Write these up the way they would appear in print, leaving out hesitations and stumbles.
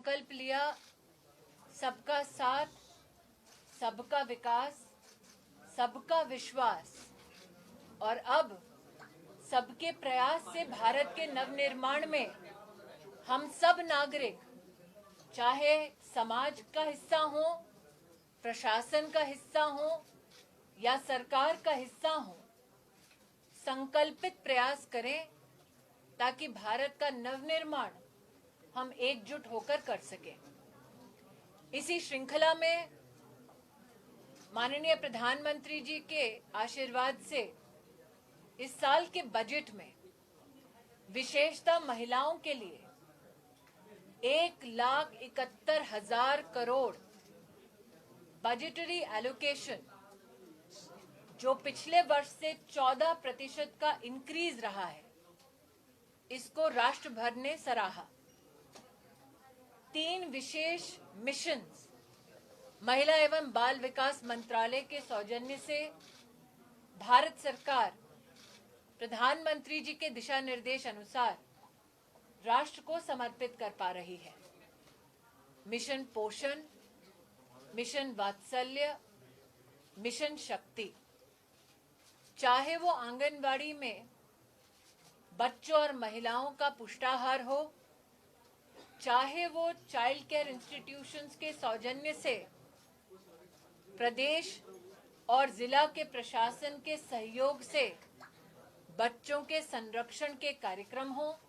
संकल्प लिया सबका साथ, सबका विकास, सबका विश्वास, और अब सबके प्रयास से भारत के नवनिर्माण में हम सब नागरिक, चाहे समाज का हिस्सा हो, प्रशासन का हिस्सा हो या सरकार का हिस्सा हो, संकल्पित प्रयास करें ताकि भारत का नवनिर्माण हम एकजुट होकर कर सकें। इसी श्रृंखला में माननीय प्रधानमंत्री जी के आशीर्वाद से इस साल के बजट में विशेषतः महिलाओं के लिए 1,71,000 करोड़ बजटरी एलोकेशन, जो पिछले वर्ष से 14% का इंक्रीज रहा है, इसको राष्ट्र भर ने सराहा। 3 विशेष मिशंस महिला एवं बाल विकास मंत्रालय के सौजन्य से भारत सरकार प्रधानमंत्री जी के दिशा निर्देश अनुसार राष्ट्र को समर्पित कर पा रही है। मिशन पोषण, मिशन वात्सल्य, मिशन शक्ति, चाहे वो आंगनवाड़ी में बच्चों और महिलाओं का पुष्टाहार हो, चाहे वो चाइल्ड केयर इंस्टीट्यूशंस के सौजन्य से प्रदेश और जिला के प्रशासन के सहयोग से बच्चों के संरक्षण के कार्यक्रम हो,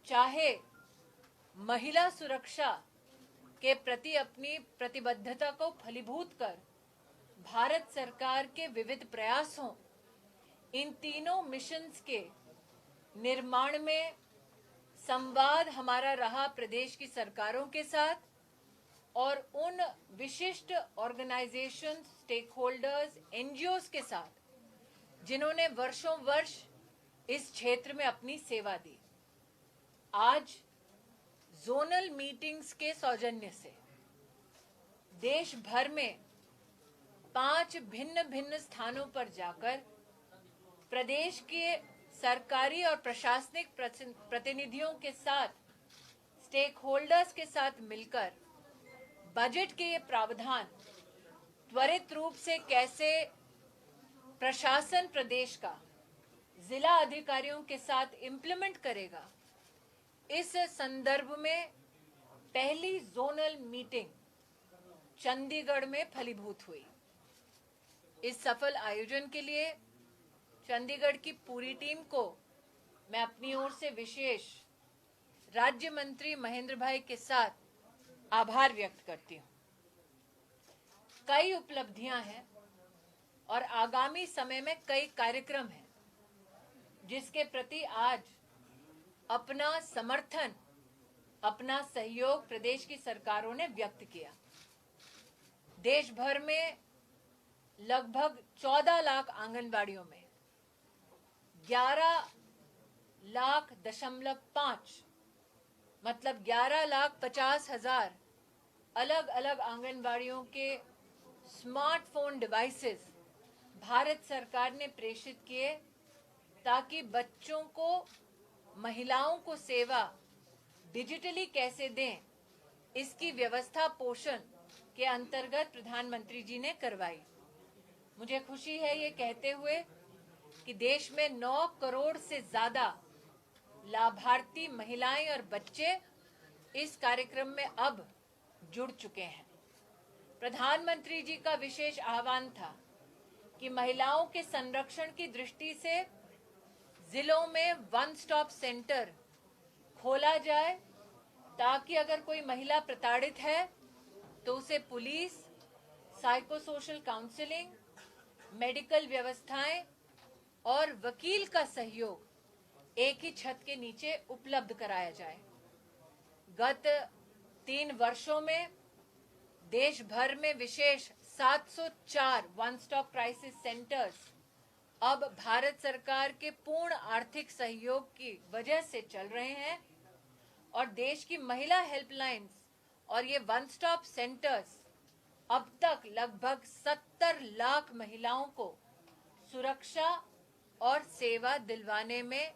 चाहे महिला सुरक्षा के प्रति अपनी प्रतिबद्धता को फलीभूत कर भारत सरकार के विविध प्रयास हों, इन तीनों मिशंस के निर्माण में संवाद हमारा रहा प्रदेश की सरकारों के साथ और उन विशिष्ट ऑर्गेनाइजेशन, स्टेक होल्डर्स, एनजीओज के साथ जिन्होंने वर्षों वर्ष इस क्षेत्र में अपनी सेवा दी। आज जोनल मीटिंग्स के सौजन्य से देश भर में 5 भिन्न भिन्न स्थानों पर जाकर प्रदेश के सरकारी और प्रशासनिक प्रतिनिधियों के साथ, स्टेक होल्डर्स के साथ मिलकर बजट के ये प्रावधान त्वरित रूप से कैसे प्रशासन प्रदेश का जिला अधिकारियों के साथ इम्प्लीमेंट करेगा, इस संदर्भ में पहली जोनल मीटिंग चंडीगढ़ में फलीभूत हुई। इस सफल आयोजन के लिए चंडीगढ़ की पूरी टीम को मैं अपनी ओर से विशेष राज्य मंत्री महेंद्र भाई के साथ आभार व्यक्त करती हूँ। कई उपलब्धियां हैं और आगामी समय में कई कार्यक्रम हैं जिसके प्रति आज अपना समर्थन, अपना सहयोग प्रदेश की सरकारों ने व्यक्त किया। देश भर में लगभग 14 लाख आंगनबाड़ियों में 11,5 मतलब 11,50,000 अलग अलग आंगनबाड़ियों के स्मार्टफोन डिवाइसेस भारत सरकार ने प्रेषित किए ताकि बच्चों को, महिलाओं को सेवा डिजिटली कैसे दें, इसकी व्यवस्था पोषण के अंतर्गत प्रधानमंत्री जी ने करवाई। मुझे खुशी है ये कहते हुए कि देश में 9 करोड़ से ज्यादा लाभार्थी महिलाएं और बच्चे इस कार्यक्रम में अब जुड़ चुके हैं। प्रधानमंत्री जी का विशेष आह्वान था कि महिलाओं के संरक्षण की दृष्टि से जिलों में वन स्टॉप सेंटर खोला जाए ताकि अगर कोई महिला प्रताड़ित है तो उसे police, psycho social counselling, medical व्यवस्थाएं और वकील का सहयोग एक ही छत के नीचे उपलब्ध कराया जाए। गत 3 वर्षों में देश भर में विशेष 704 वन स्टॉप क्राइसिस सेंटर्स अब भारत सरकार के पूर्ण आर्थिक सहयोग की वजह से चल रहे हैं और देश की महिला हेल्पलाइंस और ये वन स्टॉप सेंटर्स अब तक लगभग 70 लाख महिलाओं को सुरक्षा और सेवा दिलवाने में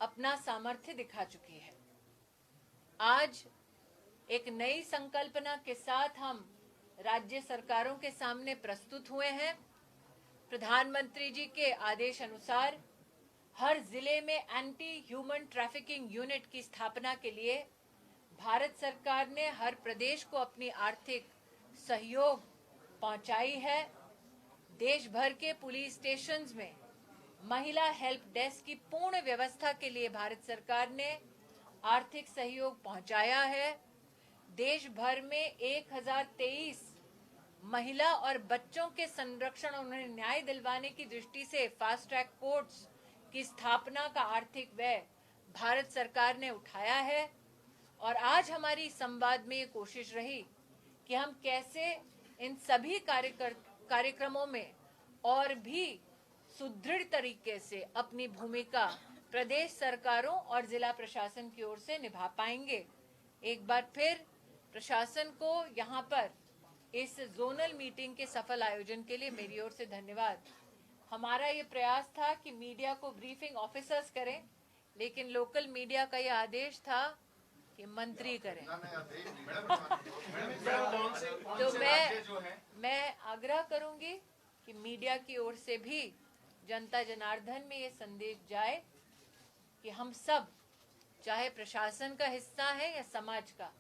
अपना सामर्थ्य दिखा चुकी है। आज एक नई संकल्पना के साथ हम राज्य सरकारों के सामने प्रस्तुत हुए हैं। प्रधानमंत्री जी के आदेश अनुसार हर जिले में एंटी ह्यूमन ट्रैफिकिंग यूनिट की स्थापना के लिए भारत सरकार ने हर प्रदेश को अपनी आर्थिक सहयोग पहुंचाई है। देश भर के पुलिस स्टेशंस में महिला हेल्प डेस्क की पूर्ण व्यवस्था के लिए भारत सरकार ने आर्थिक सहयोग पहुंचाया है। देश भर में 1023 महिला और बच्चों के संरक्षण और उन्हें न्याय दिलवाने की दृष्टि से फास्ट ट्रैक कोर्ट्स की स्थापना का आर्थिक व्यय भारत सरकार ने उठाया है। और आज हमारी संवाद में ये कोशिश रही कि हम कैसे इन सभी कार्यक्रमों में और भी सुदृढ़ तरीके से अपनी भूमिका प्रदेश सरकारों और जिला प्रशासन की ओर से निभा पाएंगे। एक बार फिर प्रशासन को यहाँ पर इस जोनल मीटिंग के सफल आयोजन के लिए मेरी ओर से धन्यवाद। हमारा ये प्रयास था कि मीडिया को ब्रीफिंग ऑफिसर्स करें, लेकिन लोकल मीडिया का ये आदेश था कि मंत्री करें। तो मैं आग्रह करूंगी कि मीडिया की ओर से भी जनता जनार्दन में ये संदेश जाए कि हम सब, चाहे प्रशासन का हिस्सा है या समाज का,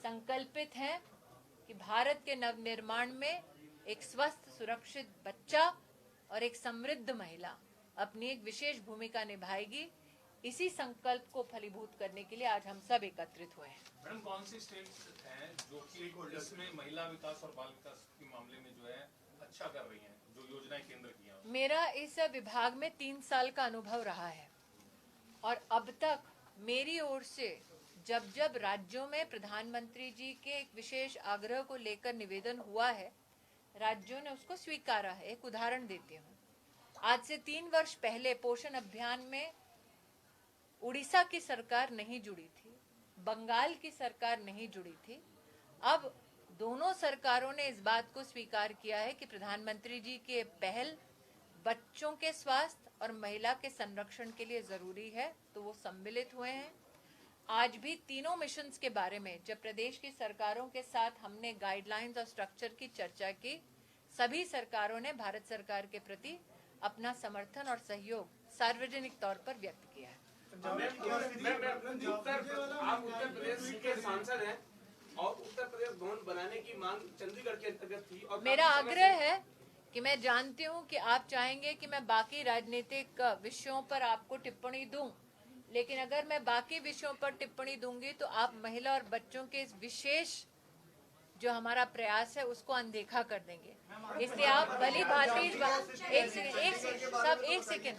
संकल्पित हैं कि भारत के नवनिर्माण में एक स्वस्थ सुरक्षित बच्चा और एक समृद्ध महिला अपनी एक विशेष भूमिका निभाएगी। इसी संकल्प को फलीभूत करने के लिए आज हम सब एकत्रित हुए हैं। मैडम, कौन सी स्टेट्स हैं जो कि इसमें महिला विकास और बाल विकास के मामले में जो है अच्छा कर रही हैं, जो योजनाएं केंद्र की हैं? मेरा इस विभाग में 3 साल का अनुभव रहा है और अब तक मेरी ओर से जब जब राज्यों में प्रधानमंत्री जी के एक विशेष आग्रह को लेकर निवेदन हुआ है, राज्यों ने उसको स्वीकारा है। एक उदाहरण देती हूँ। आज से 3 वर्ष पहले पोषण अभियान में उड़ीसा की सरकार नहीं जुड़ी थी, बंगाल की सरकार नहीं जुड़ी थी। अब दोनों सरकारों ने इस बात को स्वीकार किया है कि प्रधानमंत्री जी की पहल बच्चों के स्वास्थ्य और महिला के संरक्षण के लिए जरूरी है, तो वो सम्मिलित हुए हैं। आज भी तीनों मिशंस के बारे में जब प्रदेश की सरकारों के साथ हमने गाइडलाइंस और स्ट्रक्चर की चर्चा की, सभी सरकारों ने भारत सरकार के प्रति अपना समर्थन और सहयोग सार्वजनिक तौर पर व्यक्त किया है। आप उत्तर प्रदेश के सांसद हैं और उत्तर प्रदेश भवन बनाने की मांग चंडीगढ़ के अंतर्गत थी और मेरा आग्रह है कि मैं जानती हूं कि आप चाहेंगे कि मैं बाकी राजनीतिक विषयों पर आपको टिप्पणी दूं, लेकिन अगर मैं बाकी विषयों पर टिप्पणी दूंगी तो आप महिला और बच्चों के इस विशेष जो हमारा प्रयास है उसको अनदेखा कर देंगे। इसलिए आप भली भांति एक सेकेंड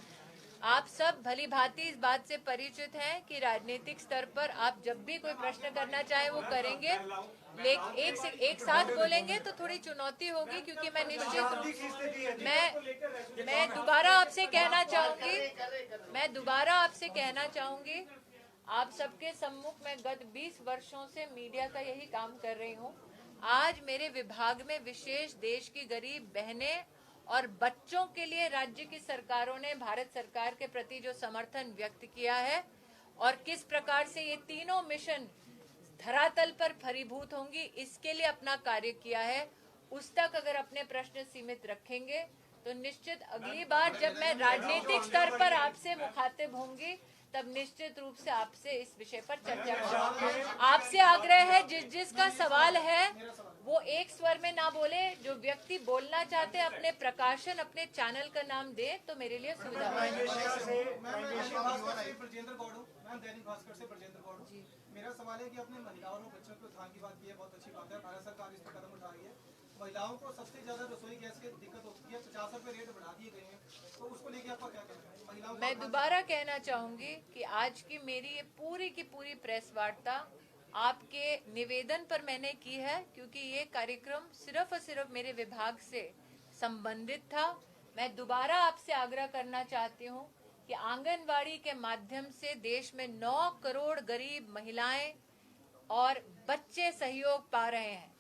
आप सब भली भांति इस बात से परिचित हैं कि राजनीतिक स्तर पर आप जब भी कोई प्रश्न करना चाहे वो करेंगे, लेकिन एक साथ बोलेंगे तो थोड़ी चुनौती होगी, क्योंकि मैं निश्चित रूप मैं दोबारा आपसे कहना चाहूंगी आप सबके सम्मुख में गत 20 वर्षों से मीडिया का यही काम कर रही हूँ। आज मेरे विभाग में विशेष देश की गरीब बहनें और बच्चों के लिए राज्य की सरकारों ने भारत सरकार के प्रति जो समर्थन व्यक्त किया है और किस प्रकार से ये तीनों मिशन धरातल पर फलीभूत होंगी, इसके लिए अपना कार्य किया है। उस तक अगर अपने प्रश्न सीमित रखेंगे तो निश्चित अगली बार जब मैं राजनीतिक स्तर पर आपसे मुखातिब होंगी तब निश्चित रूप से आपसे इस विषय पर चर्चा करूंगी। आपसे आग्रह है जिसका सवाल है वो एक स्वर में ना बोले। जो व्यक्ति बोलना चाहते हैं अपने प्रकाशन, अपने चैनल का नाम दे तो मेरे लिए सुविधा जी। मेरा सवाल है कि अपने महिलाओं और बच्चों के उत्थान की बात की है, बहुत अच्छी बात है। भारत सरकार इस पर कदम उठा रही है। महिलाओं को सबसे ज्यादा रसोई गैस की दिक्कत होती है, 50 रुपए रेट बढ़ा दिए गए हैं, तो उसको लेके आपका क्या कहना है? महिलाओं मैं दोबारा कहना चाहूंगी कि आज की मेरी ये पूरी की पूरी प्रेस वार्ता आपके निवेदन पर मैंने की है, क्योंकि ये कार्यक्रम सिर्फ और सिर्फ मेरे विभाग से संबंधित था। मैं दोबारा आपसे आग्रह करना चाहती हूँ कि आंगनवाड़ी के माध्यम से देश में 9 करोड़ गरीब महिलाएं और बच्चे सहयोग पा रहे हैं।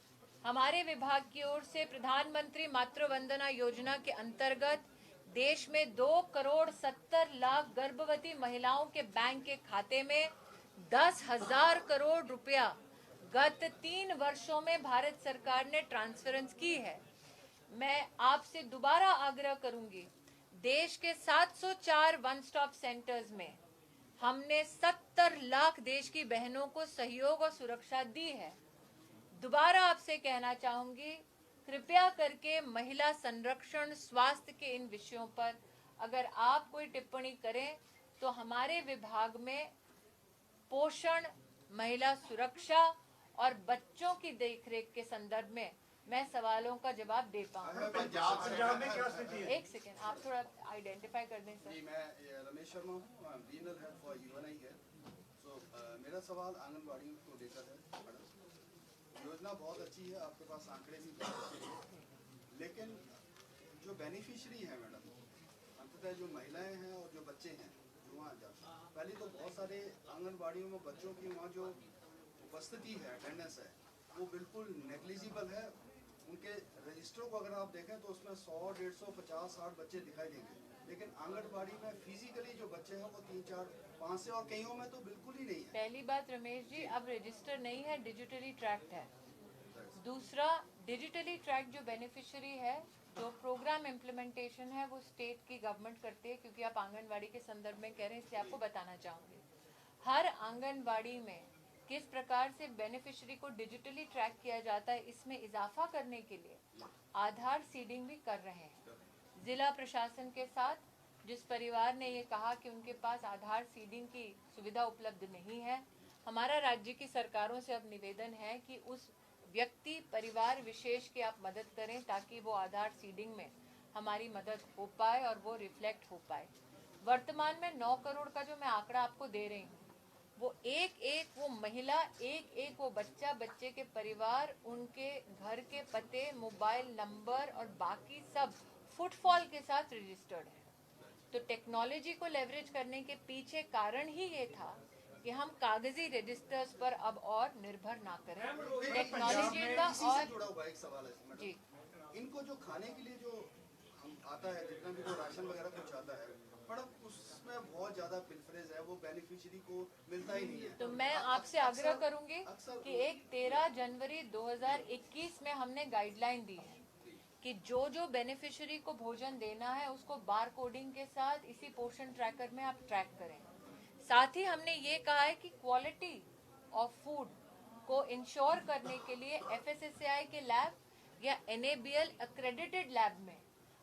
हमारे विभाग की ओर से प्रधानमंत्री मातृ वंदना योजना के अंतर्गत देश में 2 करोड़ 70 लाख गर्भवती महिलाओं के बैंक के खाते में 10,000 करोड़ रुपया गत 3 वर्षों में भारत सरकार ने ट्रांसफरेंस की है। मैं आपसे दोबारा आग्रह करूंगी, देश के 704 वन स्टॉप सेंटर्स में हमने 70 लाख देश की बहनों को सहयोग और सुरक्षा दी है। दोबारा आपसे कहना चाहूंगी, कृपया करके महिला संरक्षण, स्वास्थ्य के इन विषयों पर अगर आप कोई टिप्पणी करें तो हमारे विभाग में पोषण, महिला सुरक्षा और बच्चों की देखरेख के संदर्भ में मैं सवालों का जवाब दे पाऊंगा। पंजाब में क्या स्थिति है? एक सेकेंड, आप थोड़ा आइडेंटिफाई कर दें सर। जी, मैं रमेश शर्मा हूँ, रीजनल हेड फॉर यूएनआई है। सो मेरा सवाल आंगनबाड़ी को लेकर है। मैडम, योजना बहुत अच्छी है, आपके पास आंकड़े भी बहुत अच्छे हैं, लेकिन जो बेनिफिशियरी है मैडम, अंततः जो महिलाएं हैं और जो बच्चे हैं जो वहाँ जाते हैं, पहले तो बहुत सारे आंगनबाड़ियों में बच्चों की वहाँ जो उपस्थिति है, अटेंडेंस है, वो बिल्कुल नेग्लिजिबल है। उनके रजिस्टरों को अगर आप देखें तो उसमें 100, 150, 50, 60 बच्चे दिखाई देंगे, लेकिन आंगनबाड़ी में फिजिकली जो बच्चे हैं वो 3, 4, 5 से, और कईयों में तो बिल्कुल ही नहीं है। पहली बात रमेश जी, अब रजिस्टर नहीं है, डिजिटली ट्रैक्ड है। दूसरा, डिजिटली ट्रैक जो बेनिफिशियरी है, जो प्रोग्राम इम्प्लीमेंटेशन है वो स्टेट की गवर्नमेंट करती है, क्योंकि आप आंगनवाड़ी के संदर्भ में कह रहे हैं, इसलिए आपको बताना चाहूंगी हर आंगनवाड़ी में किस प्रकार से बेनिफिशियरी को डिजिटली ट्रैक किया जाता है। इसमें इजाफा करने के लिए आधार सीडिंग भी कर रहे हैं। जिला प्रशासन के साथ जिस परिवार ने ये कहा कि उनके पास आधार सीडिंग की सुविधा उपलब्ध नहीं है, हमारा राज्य की सरकारों से अब निवेदन है कि उस व्यक्ति, परिवार विशेष की आप मदद करें ताकि वो आधार सीडिंग में हमारी मदद हो पाए और वो रिफ्लेक्ट हो पाए। वर्तमान में 9 करोड़ का जो मैं आंकड़ा आपको दे रही हूँ, वो एक वो महिला, एक वो बच्चा, बच्चे के परिवार, उनके घर के पते, मोबाइल नंबर और बाकी सब फुटफॉल के साथ रजिस्टर्ड है। तो टेक्नोलॉजी को लेवरेज करने के पीछे कारण ही ये था कि हम कागजी रजिस्टर्स पर अब और निर्भर ना करें। टेक्नोलॉजी का इसी से जुड़ा हुआ एक सवाल है मैडम। जी, इनको जो खाने के लिए जो हम आता है, जितना भी वो राशन वगैरह कुछ आता है मैडम, उसमें बहुत ज्यादा प्रेफरेंस है, वो बेनिफिशियरी को मिलता ही नहीं है। तो मैं आपसे आग्रह करूंगी कि 13 जनवरी 2021 में हमने गाइडलाइन दी है कि जो बेनिफिशियरी को भोजन देना है उसको बार कोडिंग के साथ इसी पोषण ट्रैकर में आप ट्रैक करें। साथ ही हमने ये कहा है कि क्वालिटी ऑफ फूड को इंश्योर करने के लिए FSSAI के लैब या NABL एक्रेडिटेड लैब में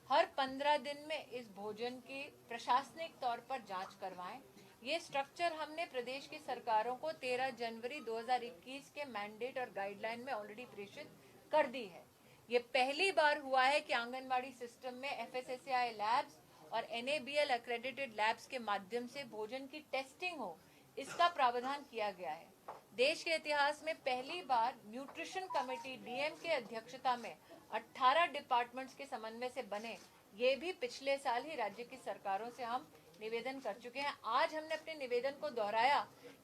हर 15 दिन में इस भोजन की प्रशासनिक तौर पर जांच करवाएं। ये स्ट्रक्चर हमने प्रदेश की सरकारों को 13 जनवरी 2021 के मैंडेट और गाइडलाइन में ऑलरेडी प्रेषित कर दी है। ये पहली बार हुआ है कि आंगनबाड़ी सिस्टम में FSSAI लैब्स और NABL एक्रेडिटेड लैब्स के माध्यम से भोजन की टेस्टिंग हो, इसका प्रावधान किया गया है। देश के इतिहास में पहली बार न्यूट्रिशन कमेटी DM के अध्यक्षता में 18 डिपार्टमेंट्स के समन्वय से बने, ये भी पिछले साल ही राज्य की सरकारों से हम निवेदन कर चुके हैं। आज हमने अपने निवेदन को दोहराया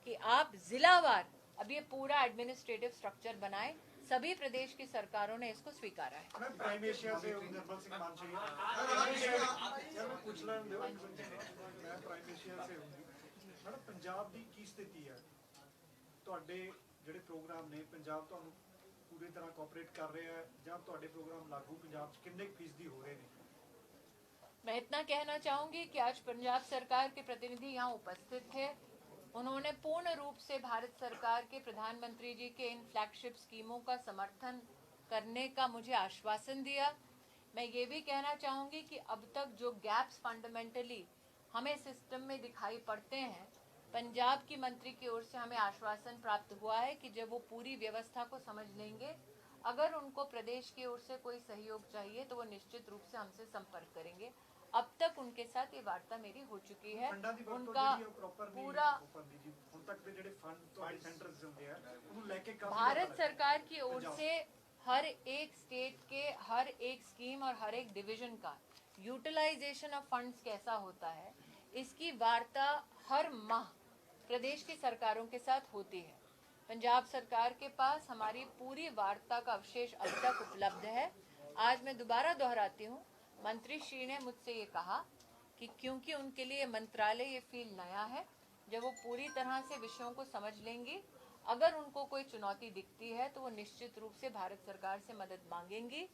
कि आप जिलावार अब ये पूरा एडमिनिस्ट्रेटिव स्ट्रक्चर बनाएं। सभी प्रदेश की सरकारों ने इसको स्वीकारा है। मैं प्राइम एशिया से निर्मल सिंह मानसी पूछ लें दो, मैं प्राइम एशिया से हूँ। मैडम, पंजाब ਦੀ ਕੀ ਸਥਿਤੀ ਹੈ? ਤੁਹਾਡੇ ਜਿਹੜੇ ਪ੍ਰੋਗਰਾਮ ਨੇ, ਪੰਜਾਬ ਤੁਹਾਨੂੰ ਪੂਰੀ ਤਰ੍ਹਾਂ ਕੋਆਪਰੇਟ ਕਰ ਰਿਹਾ ਹੈ ਜਾਂ ਤੁਹਾਡੇ ਪ੍ਰੋਗਰਾਮ ਲਾਗੂ ਪੰਜਾਬ 'ਚ ਕਿੰਨੇ ਫੀਸਦੀ ਹੋ ਰਹੇ ਨੇ? मैं इतना कहना चाहूंगी कि आज पंजाब सरकार के प्रतिनिधि यहाँ उपस्थित थे। उन्होंने पूर्ण रूप से भारत सरकार के प्रधानमंत्री जी के इन फ्लैगशिप स्कीमों का समर्थन करने का मुझे आश्वासन दिया। मैं ये भी कहना चाहूंगी कि अब तक जो गैप्स फंडामेंटली हमें सिस्टम में दिखाई पड़ते हैं, पंजाब की मंत्री की ओर से हमें आश्वासन प्राप्त हुआ है कि जब वो पूरी व्यवस्था को समझ लेंगे, अगर उनको प्रदेश की ओर से कोई सहयोग चाहिए तो वो निश्चित रूप से हमसे संपर्क करेंगे। अब तक उनके साथ ये वार्ता मेरी हो चुकी है। उनका पूरा भारत सरकार की ओर से हर एक स्टेट के हर एक स्कीम और हर एक डिवीजन का यूटिलाइजेशन ऑफ फंड्स कैसा होता है, इसकी वार्ता हर माह प्रदेश की सरकारों के साथ होती है। पंजाब सरकार के पास हमारी पूरी वार्ता का अवशेष अब तक उपलब्ध है। आज मैं दोबारा दोहराती हूँ, मंत्री श्री ने मुझसे ये कहा कि क्योंकि उनके लिए मंत्रालय ये फील्ड नया है, जब वो पूरी तरह से विषयों को समझ लेंगी अगर उनको कोई चुनौती दिखती है तो वो निश्चित रूप से भारत सरकार से मदद मांगेंगी।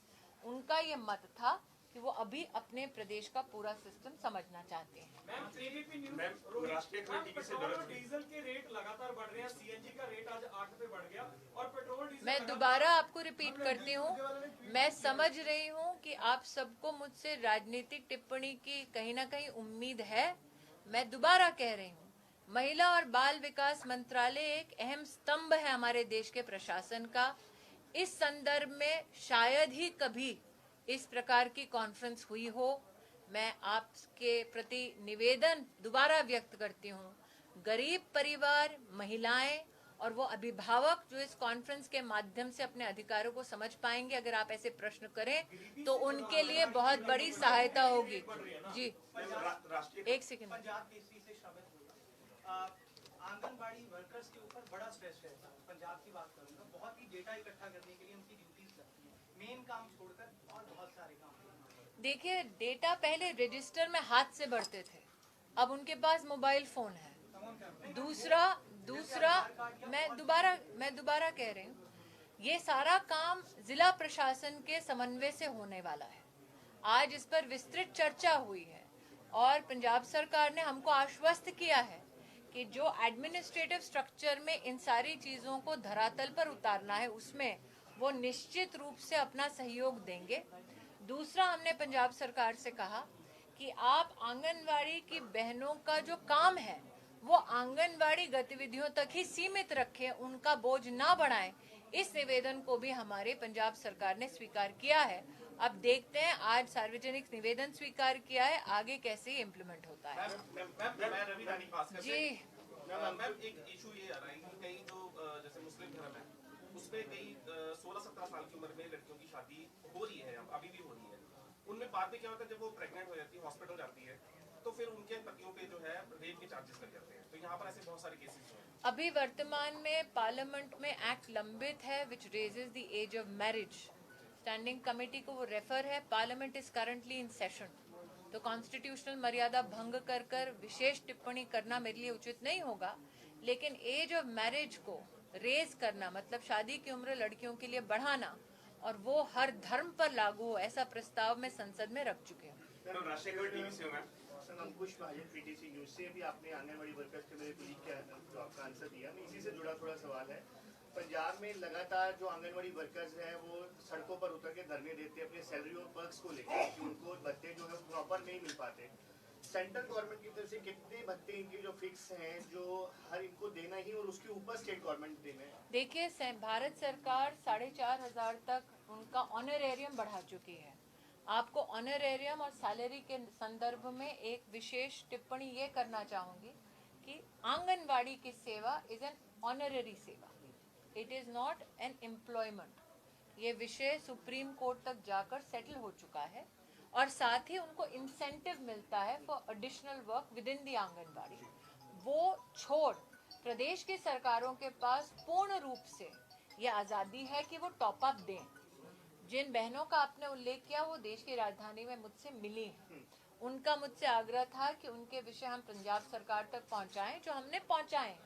उनका ये मत था कि वो अभी अपने प्रदेश का पूरा सिस्टम समझना चाहते हैं। मैम एबीपी न्यूज राष्ट्रीय खरीद से पेट्रोल और डीजल के रेट लगातार बढ़ रहे हैं। सीएनजी का रेट आज 8 रुपए बढ़ गया और पेट्रोल डीजल मैं दोबारा आपको रिपीट करती हूँ, मैं समझ रही हूँ कि आप सबको मुझसे राजनीतिक टिप्पणी की कहीं ना कहीं उम्मीद है। मैं दोबारा कह रही हूँ, महिला और बाल विकास मंत्रालय एक अहम स्तंभ है हमारे देश के प्रशासन का। इस संदर्भ में शायद ही कभी इस प्रकार की कॉन्फ्रेंस हुई हो। मैं आपके प्रति निवेदन दोबारा व्यक्त करती हूँ, गरीब परिवार, महिलाएं और वो अभिभावक जो इस कॉन्फ्रेंस के माध्यम से अपने अधिकारों को समझ पाएंगे, अगर आप ऐसे प्रश्न करें तो उनके लिए बहुत बड़ी सहायता होगी। जी एक सेकंड। पंजाब केसरी से श्रावित हुआ, आंगनबाड़ी वर्कर्स के ऊपर बड़ा स्ट्रेस रहता है। पंजाब की बात करूंगा, बहुत ही डेटा इकट्ठा करने के लिए उनकी ड्यूटीज लगती है, मेन काम छोड़कर और बहुत सारे काम। देखिए, डेटा पहले रजिस्टर में हाथ से भरते थे, अब उनके पास मोबाइल फोन है। दूसरा मैं दोबारा कह रही हूँ, ये सारा काम जिला प्रशासन के समन्वय से होने वाला है। आज इस पर विस्तृत चर्चा हुई है और पंजाब सरकार ने हमको आश्वस्त किया है कि जो एडमिनिस्ट्रेटिव स्ट्रक्चर में इन सारी चीजों को धरातल पर उतारना है उसमें वो निश्चित रूप से अपना सहयोग देंगे। दूसरा, हमने पंजाब सरकार से कहा कि आप आंगनवाड़ी की बहनों का जो काम है वो आंगनवाड़ी गतिविधियों तक ही सीमित रखें, उनका बोझ ना बढ़ाएं। इस निवेदन को भी हमारे पंजाब सरकार ने स्वीकार किया है। अब देखते हैं, आज सार्वजनिक निवेदन स्वीकार किया है, आगे कैसे इम्प्लीमेंट होता है। मैं रवि रानी पास जी मैम, एक इशू ये आ रहा है कि कई जो जैसे मुस्लिम धर्म है उसमें कई 16-17 साल की उम्र में लड़कियों की शादी हो रही है, अभी भी हो रही है। उनमें बाद में क्या होता है, जब वो प्रेग्नेंट हो जाती है, हॉस्पिटल जाती है, तो फिर उनके पतियों पे जो है रेप के चार्जेस लग जाते हैं। तो यहाँ पर ऐसे बहुत सारे केसेस हैं। अभी वर्तमान में पार्लियामेंट में एक्ट लंबित है which raises the age of marriage. Standing committee को वो रेफर है। Parliament is currently in session, तो कॉन्स्टिट्यूशनल मर्यादा भंग कर विशेष टिप्पणी करना मेरे लिए उचित नहीं होगा। लेकिन एज ऑफ मैरिज को रेज करना मतलब शादी की उम्र लड़कियों के लिए बढ़ाना और वो हर धर्म पर लागू हो, ऐसा प्रस्ताव में संसद में रख चुके हैं। राष्ट्रीय टीवी से मैं अंकुश महाजन पीटीसी न्यूज से। अभी आपने आंगनवाड़ी वर्कर्स के मेरे कुलीग के जो आपका आंसर दिया, मैं इसी से जुड़ा थोड़ा सवाल है। पंजाब में लगातार जो आंगनवाड़ी वर्कर्स हैं वो सड़कों पर उतर के धरने देते हैं अपने सैलरी और पर्क्स को लेकर कि उनको भत्ते जो है प्रॉपर नहीं मिल पाते। सेंट्रल गवर्नमेंट की तरफ से कितने भत्ते इनके जो फिक्स हैं जो हर इनको देना ही और उसके ऊपर स्टेट गवर्नमेंट देना है? देखिए, भारत सरकार 4,500 तक उनका ऑनरेरियम बढ़ा चुकी है। आपको ऑनरेरियम और सैलरी के संदर्भ में एक विशेष टिप्पणी ये करना चाहूंगी कि आंगनवाड़ी की सेवा इज एन ऑनररी सेवा, it is not an employment. ये विषय सुप्रीम कोर्ट तक जाकर सेटल हो चुका है और साथ ही उनको इंसेंटिव मिलता है for additional work within the anganwadi. वो छोड़ प्रदेश की सरकारों के पास पूर्ण रूप से ये आज़ादी है कि वो टॉप अप दें। जिन बहनों का आपने उल्लेख किया वो देश की राजधानी में मुझसे मिली हैं, उनका मुझसे आग्रह था कि उनके विषय हम पंजाब सरकार तक पहुंचाएं, जो हमने पहुंचाए।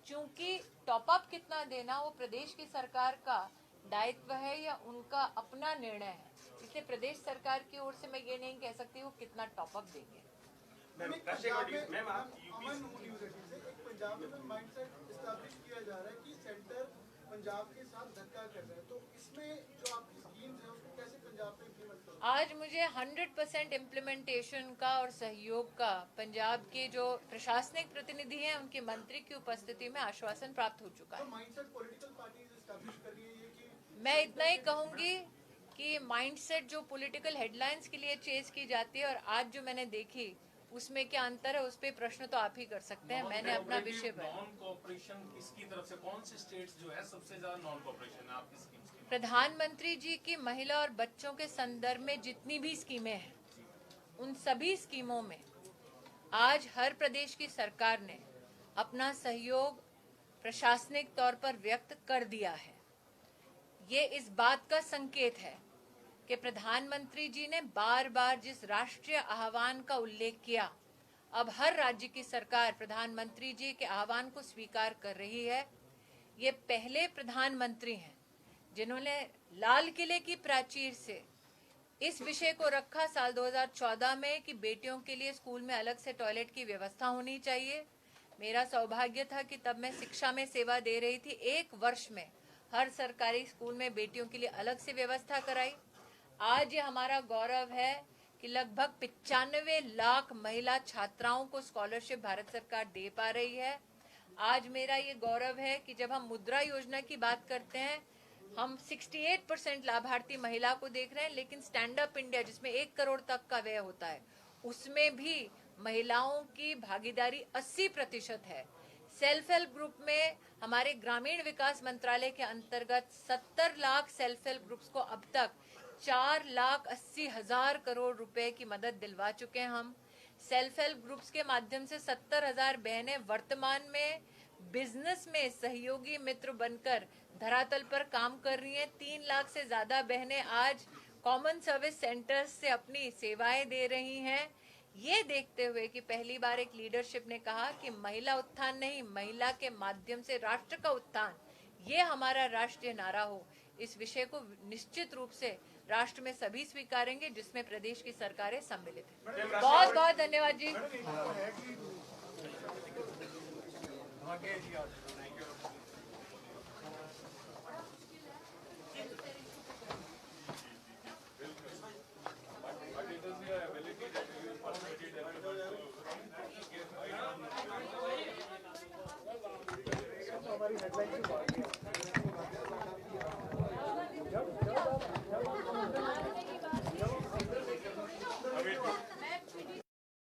चूंकि टॉप अप कितना देना वो प्रदेश की सरकार का दायित्व है या उनका अपना निर्णय है, इसलिए प्रदेश सरकार की ओर से मैं ये नहीं कह सकती वो कितना टॉप अप देंगे। पंजाब में माइंडसेट एस्टैब्लिश किया जा रहा है कि सेंटर पंजाब के साथ धक्का कर रहा है, तो इसमें जो आपकी स्कीम्स है उसको कैसे पंजाब में इम्प्लीमेंट करोगे? आज मुझे 100% इम्प्लीमेंटेशन का और सहयोग का पंजाब के जो प्रशासनिक प्रतिनिधि हैं उनके मंत्री की उपस्थिति में आश्वासन प्राप्त हो चुका है। माइंडसेट पॉलिटिकल पार्टीज एस्टैब्लिश कर रही है कि मैं इतना ही कहूंगी कि माइंडसेट जो पॉलिटिकल हेडलाइंस के लिए चेज की जाती है और आज जो मैंने देखी उसमें क्या अंतर है, उस पे प्रश्न तो आप ही कर सकते हैं। मैंने अपना विषय नॉन कोऑपरेशन किसकी तरफ से, कौन से स्टेट्स जो है सबसे ज्यादा नॉन कोऑपरेशन है आपकी स्कीम्स की? प्रधानमंत्री जी की महिला और बच्चों के संदर्भ में जितनी भी स्कीमें हैं उन सभी स्कीमों में आज हर प्रदेश की सरकार ने अपना सहयोग प्रशासनिक तौर पर व्यक्त कर दिया है। ये इस बात का संकेत है कि प्रधानमंत्री जी ने बार बार जिस राष्ट्रीय आह्वान का उल्लेख किया, अब हर राज्य की सरकार प्रधानमंत्री जी के आह्वान को स्वीकार कर रही है। ये पहले प्रधानमंत्री हैं जिन्होंने लाल किले की प्राचीर से इस विषय को रखा साल 2014 में कि बेटियों के लिए स्कूल में अलग से टॉयलेट की व्यवस्था होनी चाहिए। मेरा सौभाग्य था कि तब मैं शिक्षा में सेवा दे रही थी। 1 वर्ष में हर सरकारी स्कूल में बेटियों के लिए अलग से व्यवस्था कराई। आज ये हमारा गौरव है कि लगभग 95 लाख महिला छात्राओं को स्कॉलरशिप भारत सरकार दे पा रही है। आज मेरा ये गौरव है कि जब हम मुद्रा योजना की बात करते हैं, हम 68% लाभार्थी महिला को देख रहे हैं, लेकिन स्टैंड अप इंडिया जिसमें 1 करोड़ तक का व्यय होता है उसमें भी महिलाओं की भागीदारी 80% है। सेल्फ हेल्प ग्रुप में हमारे ग्रामीण विकास मंत्रालय के अंतर्गत 70 लाख सेल्फ हेल्प ग्रुप्स को अब तक 4,80,000 करोड़ रुपए की मदद दिलवा चुके हैं। हम सेल्फ हेल्प ग्रुप्स के माध्यम से 70,000 बहनें वर्तमान में बिजनेस में सहयोगी मित्र बनकर धरातल पर काम कर रही हैं। 3 लाख से ज्यादा बहनें आज कॉमन सर्विस सेंटर्स से अपनी सेवाएं दे रही हैं। ये देखते हुए कि पहली बार एक लीडरशिप ने कहा कि महिला उत्थान नहीं, महिला के माध्यम से राष्ट्र का उत्थान, ये हमारा राष्ट्रीय नारा हो। इस विषय को निश्चित रूप से राष्ट्र में सभी स्वीकारेंगे, जिसमें प्रदेश की सरकारें सम्मिलित हैं। बहुत बहुत धन्यवाद जी।